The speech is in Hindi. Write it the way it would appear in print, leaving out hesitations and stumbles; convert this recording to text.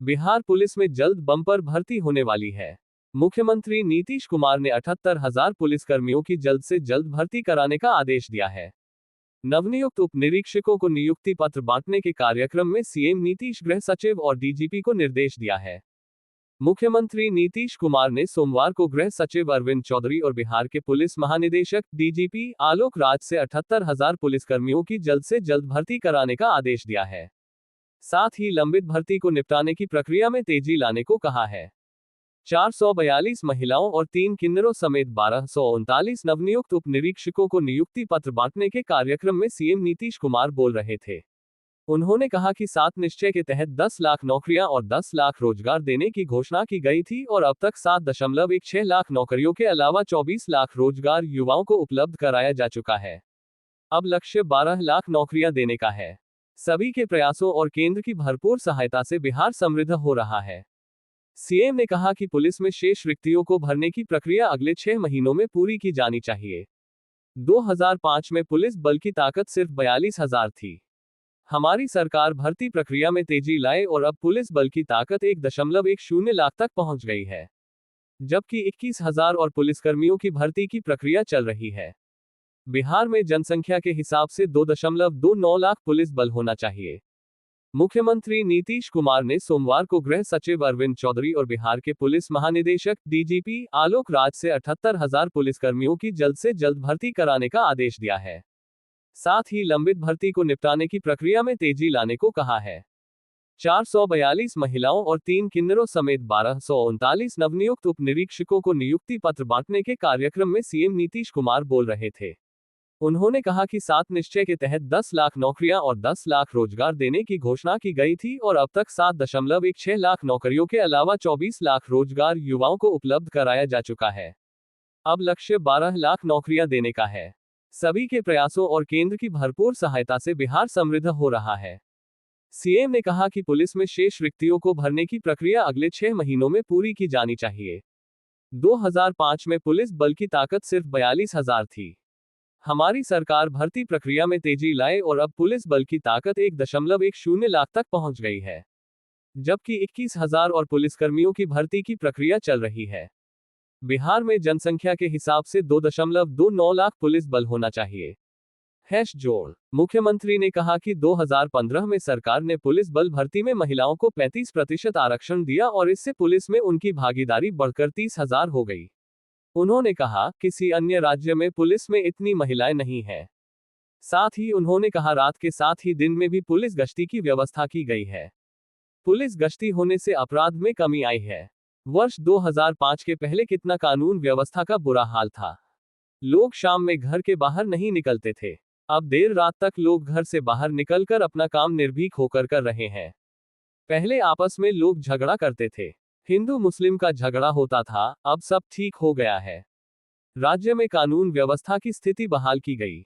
बिहार पुलिस में जल्द बम्पर भर्ती होने वाली है। मुख्यमंत्री नीतीश कुमार ने 78,000 पुलिसकर्मियों की जल्द से जल्द भर्ती कराने का आदेश दिया है। नवनियुक्त उप निरीक्षकों को नियुक्ति पत्र बांटने के कार्यक्रम में सीएम नीतीश गृह सचिव और डीजीपी को निर्देश दिया है। मुख्यमंत्री नीतीश कुमार ने सोमवार को गृह सचिव अरविंद चौधरी और बिहार के पुलिस महानिदेशक डीजीपी आलोक राज से 78,000 पुलिसकर्मियों की जल्द से जल्द भर्ती कराने का आदेश दिया है। साथ ही लंबित भर्ती को निपटाने की प्रक्रिया में तेजी लाने को कहा है। 442 महिलाओं और 3 किन्नरों समेत 1239 नवनियुक्त उप निरीक्षकों को नियुक्ति पत्र बांटने के कार्यक्रम में सीएम नीतीश कुमार बोल रहे थे। उन्होंने कहा कि 7 निश्चय के तहत 10 लाख नौकरियां और 10 लाख रोजगार देने की घोषणा की गई थी और अब तक 7.16 लाख नौकरियों के अलावा 24 लाख रोजगार युवाओं को उपलब्ध कराया जा चुका है। अब लक्ष्य 12 लाख नौकरियां देने का है। सभी के प्रयासों और केंद्र की भरपूर सहायता से बिहार समृद्ध हो रहा है। सीएम ने कहा कि पुलिस में शेष रिक्तियों को भरने की प्रक्रिया अगले 6 महीनों में पूरी की जानी चाहिए। 2005 में पुलिस बल की ताकत सिर्फ 42,000 थी। हमारी सरकार भर्ती प्रक्रिया में तेजी लाए और अब पुलिस बल की ताकत 1.10 लाख तक पहुंच गई है, जबकि 21,000 और पुलिसकर्मियों की भर्ती की प्रक्रिया चल रही है। बिहार में जनसंख्या के हिसाब से 2.29 लाख पुलिस बल होना चाहिए। मुख्यमंत्री नीतीश कुमार ने सोमवार को गृह सचिव अरविंद चौधरी और बिहार के पुलिस महानिदेशक डीजीपी आलोक राज से 78,000 पुलिसकर्मियों की जल्द से जल्द भर्ती कराने का आदेश दिया है। साथ ही लंबित भर्ती को निपटाने की प्रक्रिया में तेजी लाने को कहा है। 442 महिलाओं और 3 किन्नरों समेत 1239 नवनियुक्त उप निरीक्षकों को नियुक्ति पत्र बांटने के कार्यक्रम में सीएम नीतीश कुमार बोल रहे थे। उन्होंने कहा कि 7 निश्चय के तहत 10 लाख नौकरियां और 10 लाख रोजगार देने की घोषणा की गई थी और अब तक 7.16 लाख नौकरियों के अलावा 24 लाख रोजगार युवाओं को उपलब्ध कराया जा चुका है। अब लक्ष्य 12 लाख नौकरियां देने का है। सभी के प्रयासों और केंद्र की भरपूर सहायता से बिहार समृद्ध हो रहा है। सीएम ने कहा कि पुलिस में शेष रिक्तियों को भरने की प्रक्रिया अगले 6 महीनों में पूरी की जानी चाहिए। 2005 में पुलिस बल की ताकत सिर्फ 42,000 थी। हमारी सरकार भर्ती प्रक्रिया में तेजी लाए और अब पुलिस बल की ताकत 1.10 लाख तक पहुंच गई है, जबकि 21,000 और पुलिसकर्मियों की भर्ती की प्रक्रिया चल रही है। बिहार में जनसंख्या के हिसाब से 2.29 लाख पुलिस बल होना चाहिए। जोड़ मुख्यमंत्री ने कहा कि 2015 में सरकार ने पुलिस बल भर्ती में महिलाओं को 35% आरक्षण दिया और इससे पुलिस में उनकी भागीदारी बढ़कर 30,000 हो गई। उन्होंने कहा, किसी अन्य राज्य में पुलिस में इतनी महिलाएं नहीं हैं। साथ ही उन्होंने कहा रात के साथ ही दिन में भी पुलिस गश्ती की व्यवस्था की गई है। पुलिस गश्ती होने से अपराध में कमी आई है। वर्ष 2005 के पहले कितना कानून व्यवस्था का बुरा हाल था। लोग शाम में घर के बाहर नहीं निकलते थे। अब देर रात तक लोग घर से बाहर निकलकर अपना काम निर्भीक होकर कर रहे हैं। पहले आपस में लोग झगड़ा करते थे, हिंदू मुस्लिम का झगड़ा होता था, अब सब ठीक हो गया है। राज्य में कानून व्यवस्था की स्थिति बहाल की गई।